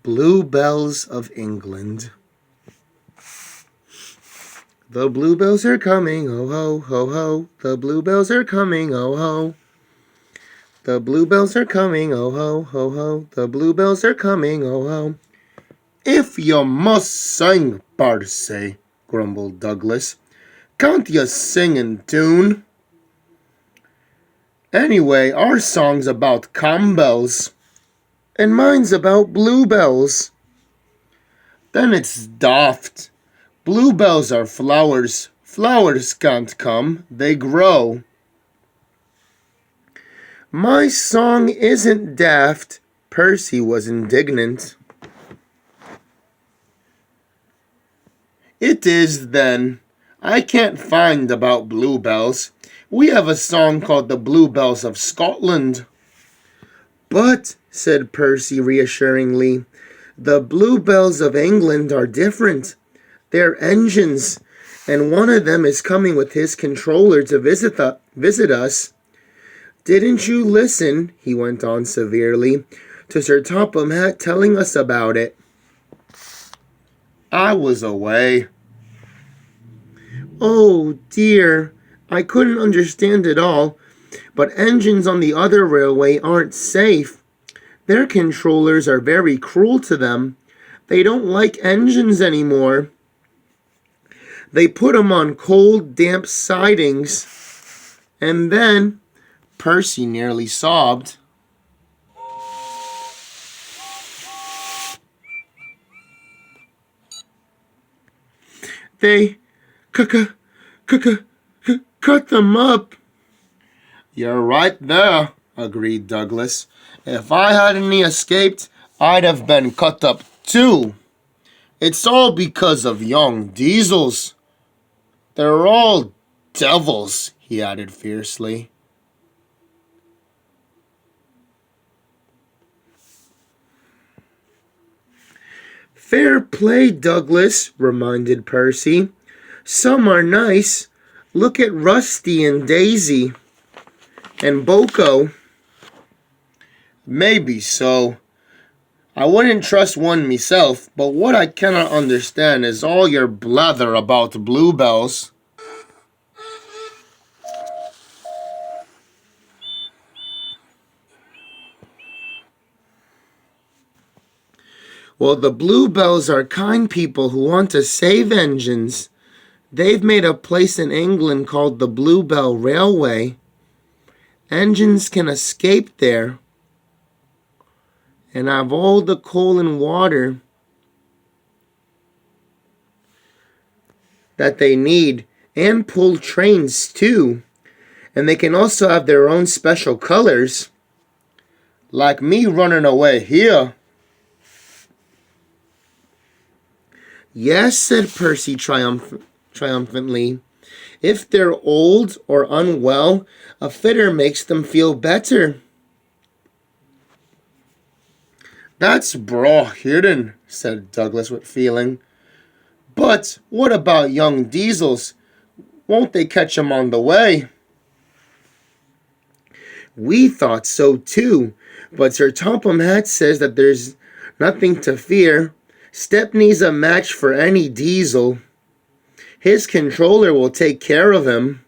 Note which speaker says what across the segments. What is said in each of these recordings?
Speaker 1: Bluebells of England. The bluebells are coming, oh ho, ho ho. The bluebells are coming, oh ho. The bluebells are coming, oh ho, ho ho. The bluebells are coming, oh ho. If you must sing, Parsi, grumbled Douglas, can't you sing in tune? Anyway, our song's about Campbells, and mine's about bluebells. Then it's daft. Bluebells are flowers. Flowers can't come, they grow. My song isn't daft. Percy was indignant. It is, then. I can't find about bluebells. We have a song called the Bluebells of Scotland. But, said Percy reassuringly, the bluebells of England are different. They're engines, and one of them is coming with his controller to visit us. Didn't you listen, he went on severely, to Sir Topham Hatt telling us about it? I was away. Oh, dear, I couldn't understand it all, but engines on the other railway aren't safe. Their controllers are very cruel to them. They don't like engines anymore. They put them on cold, damp sidings, and then Percy nearly sobbed. They cut them up. You're right there, agreed Douglas. If I hadn't escaped, I'd have been cut up too. It's all because of young Diesels. They're all devils, he added fiercely. Fair play, Douglas, reminded Percy. Some are nice. Look at Rusty and Daisy. And Boko. Maybe so. I wouldn't trust one myself, but what I cannot understand is all your blather about bluebells. Well, the Bluebells are kind people who want to save engines. They've made a place in England called the Bluebell Railway. Engines can escape there and have all the coal and water that they need, and pull trains too. And they can also have their own special colors, like me running away here. Yes, said Percy triumphantly. If they're old or unwell, a fitter makes them feel better. That's braw hidden, said Douglas with feeling. But what about young Diesels? Won't they catch 'em on the way? We thought so too, but Sir Topham Hatt says that there's nothing to fear. Stepney's a match for any Diesel. His controller will take care of him.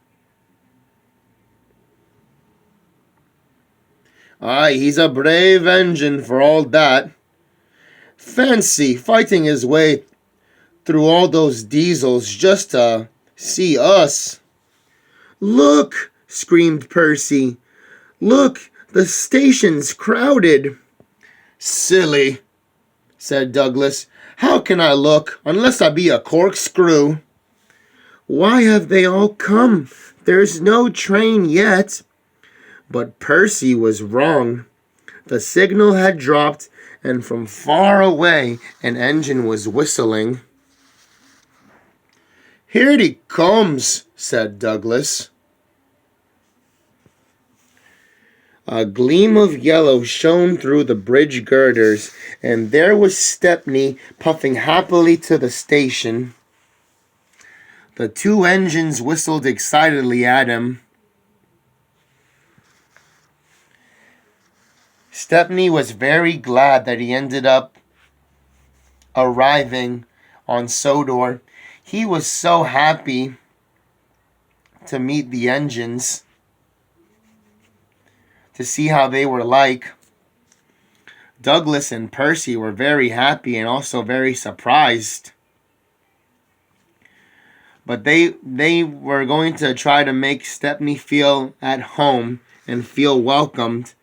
Speaker 1: Aye, he's a brave engine for all that. Fancy fighting his way through all those Diesels just to see us. Look, screamed Percy. Look, the station's crowded. Silly, said Douglas. How can I look unless I be a corkscrew? Why have they all come? There's no train yet. But Percy was wrong. The signal had dropped, and from far away an engine was whistling. Here he comes, said Douglas. A gleam of yellow shone through the bridge girders, and there was Stepney puffing happily to the station. The two engines whistled excitedly at him. Stepney was very glad that he ended up arriving on Sodor. He was so happy to meet the engines, to see how they were like. Douglas and Percy were very happy and also very surprised. But they were going to try to make Stepney feel at home and feel welcomed.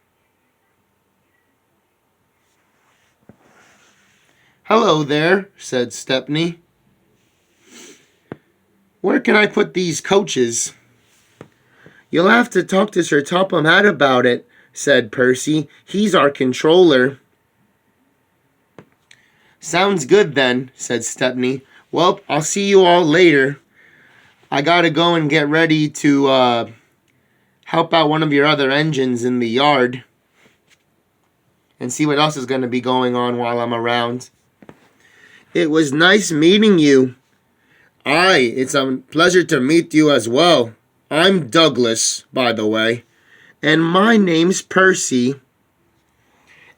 Speaker 1: "Hello there," said Stepney. "Where can I put these coaches?" "You'll have to talk to Sir Topham Hatt about it," said Percy. "He's our controller." "Sounds good then," said Stepney. "Well, I'll see you all later. I gotta go and get ready to help out one of your other engines in the yard and see what else is going to be going on while I'm around." "It was nice meeting you." "Aye, it's a pleasure to meet you as well. I'm Douglas, by the way." "And my name's Percy.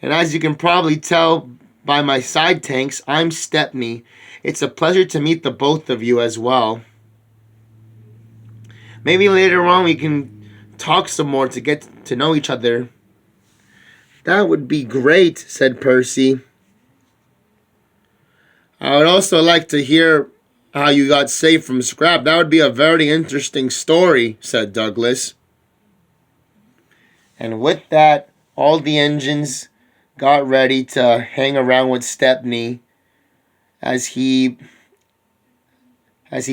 Speaker 1: And as you can probably tell by my side tanks, I'm Stepney. It's a pleasure to meet the both of you as well. Maybe later on we can talk some more to get to know each other." "That would be great," said Percy. "I would also like to hear how you got saved from scrap. That would be a very interesting story," said Douglas. And with that, all the engines got ready to hang around with Stepney as he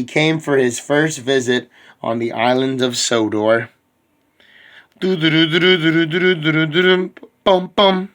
Speaker 1: came for his first visit on the island of Sodor. Bum bum.